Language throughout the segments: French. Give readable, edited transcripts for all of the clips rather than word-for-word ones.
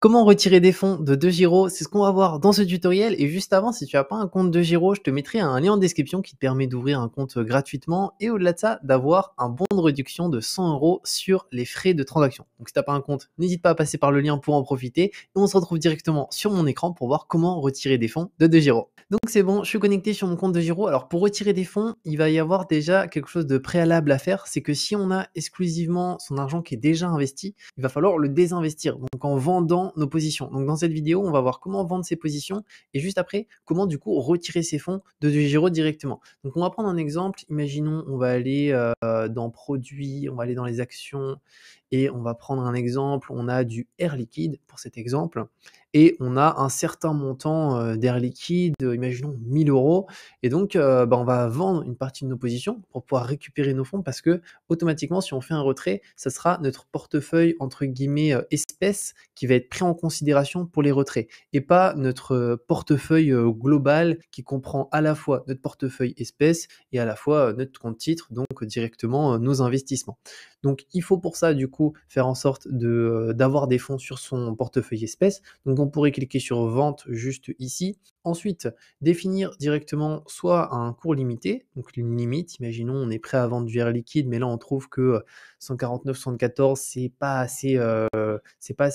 Comment retirer des fonds de DeGiro? C'est ce qu'on va voir dans ce tutoriel et juste avant, si tu as pas un compte DeGiro, je te mettrai un lien en description qui te permet d'ouvrir un compte gratuitement et au-delà de ça, d'avoir un bon de réduction de 100 € sur les frais de transaction. Donc si tu as pas un compte, n'hésite pas à passer par le lien pour en profiter et on se retrouve directement sur mon écran pour voir comment retirer des fonds de DeGiro. Donc c'est bon, je suis connecté sur mon compte DeGiro. Alors pour retirer des fonds, il va y avoir déjà quelque chose de préalable à faire, c'est que si on a exclusivement son argent qui est déjà investi, il va falloir le désinvestir, donc en vendant nos positions. Donc dans cette vidéo, on va voir comment vendre ses positions et juste après, comment du coup retirer ses fonds de DeGiro directement. Donc on va prendre un exemple, imaginons on va aller dans produits, on va aller dans les actions et on va prendre un exemple, on a du Air Liquide pour cet exemple et on a un certain montant d'Air Liquide, imaginons 1000 € et donc on va vendre une partie de nos positions pour pouvoir récupérer nos fonds parce que automatiquement si on fait un retrait, ça sera notre portefeuille entre guillemets espèce qui va être pris en considération pour les retraits et pas notre portefeuille global qui comprend à la fois notre portefeuille espèce et à la fois notre compte titre, donc directement nos investissements. Donc il faut pour ça du coup faire en sorte d'avoir des fonds sur son portefeuille espèce. Donc on pourrait cliquer sur vente juste ici. Ensuite, définir directement soit un cours limité, donc une limite, imaginons on est prêt à vendre du Air Liquide, mais là on trouve que 149,74 c'est pas assez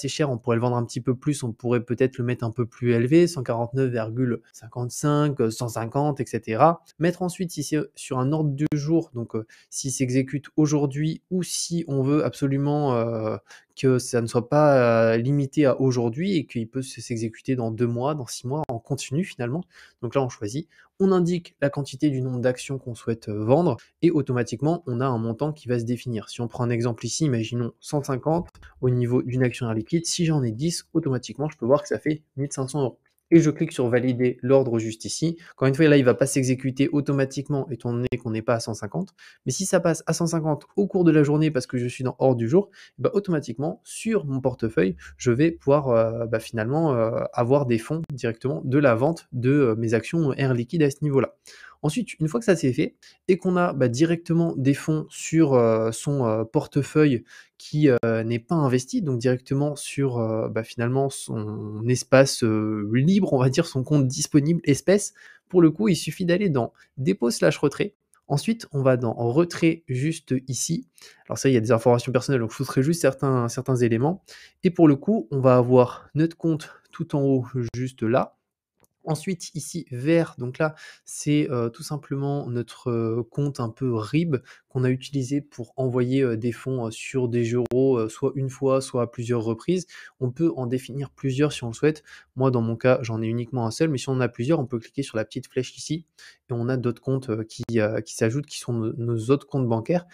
cher, on pourrait le vendre un petit peu plus, on pourrait peut-être le mettre un peu plus élevé, 149,55, 150, etc. Mettre ensuite si c'est sur un ordre du jour, donc s'il s'exécute aujourd'hui ou si on veut absolument que ça ne soit pas limité à aujourd'hui et qu'il peut s'exécuter dans 2 mois, dans 6 mois, en continu finalement. Donc là, on choisit, on indique la quantité du nombre d'actions qu'on souhaite vendre et automatiquement, on a un montant qui va se définir. Si on prend un exemple ici, imaginons 150 au niveau d'une action Air Liquide, si j'en ai 10, automatiquement, je peux voir que ça fait 1500 € et je clique sur valider l'ordre juste ici. Encore une fois, là, il ne va pas s'exécuter automatiquement étant donné qu'on n'est pas à 150. Mais si ça passe à 150 au cours de la journée parce que je suis dans hors du jour, automatiquement, sur mon portefeuille, je vais pouvoir finalement avoir des fonds directement de la vente de mes actions Air Liquide à ce niveau-là. Ensuite, une fois que ça c'est fait et qu'on a directement des fonds sur son portefeuille qui n'est pas investi, donc directement sur finalement son espace libre, on va dire son compte disponible espèce, pour le coup, il suffit d'aller dans dépôt/retrait. Ensuite, on va dans retrait juste ici. Alors ça, il y a des informations personnelles, donc je soustrais juste certains éléments. Et pour le coup, on va avoir notre compte tout en haut, juste là. Ensuite, ici, vert, donc là, c'est tout simplement notre compte un peu RIB qu'on a utilisé pour envoyer des fonds sur des euros, soit une fois, soit à plusieurs reprises. On peut en définir plusieurs si on le souhaite. Moi, dans mon cas, j'en ai uniquement un seul, mais si on en a plusieurs, on peut cliquer sur la petite flèche ici et on a d'autres comptes qui s'ajoutent, qui sont nos autres comptes bancaires.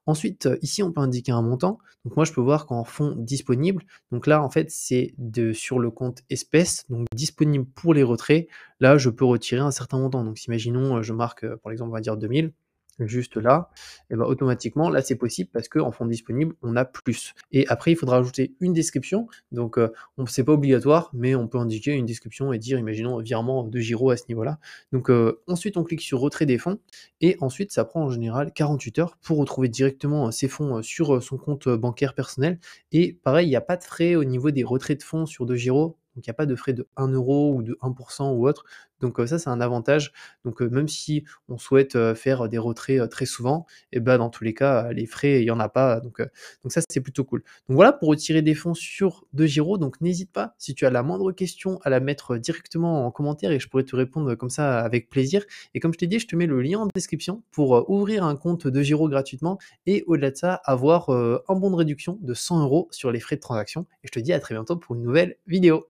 Ensuite, ici, on peut indiquer un montant. Donc moi, je peux voir qu'en fonds disponibles, donc là, en fait, c'est sur le compte espèces, donc disponible pour les retraits. Là, je peux retirer un certain montant. Donc, si imaginons, je marque, par exemple, on va dire 2000, juste là, et automatiquement, là, c'est possible parce qu'en fonds disponibles, on a plus. Et après, il faudra ajouter une description. Donc, c'est pas obligatoire, mais on peut indiquer une description et dire, imaginons, virement de Giro à ce niveau-là. Donc, ensuite, on clique sur retrait des fonds. Et ensuite, ça prend en général 48 heures pour retrouver directement ses fonds sur son compte bancaire personnel. Et pareil, il n'y a pas de frais au niveau des retraits de fonds sur DeGiro. Donc, il n'y a pas de frais de 1 € ou de 1% ou autre. Donc, ça, c'est un avantage. Donc, même si on souhaite faire des retraits très souvent, et dans tous les cas, les frais, il n'y en a pas. Donc ça, c'est plutôt cool. Donc voilà pour retirer des fonds sur DeGiro. Donc, n'hésite pas, si tu as la moindre question, à la mettre directement en commentaire et je pourrais te répondre comme ça avec plaisir. Et comme je t'ai dit, je te mets le lien en description pour ouvrir un compte DeGiro gratuitement et au-delà de ça, avoir un bon de réduction de 100 € sur les frais de transaction. Et je te dis à très bientôt pour une nouvelle vidéo.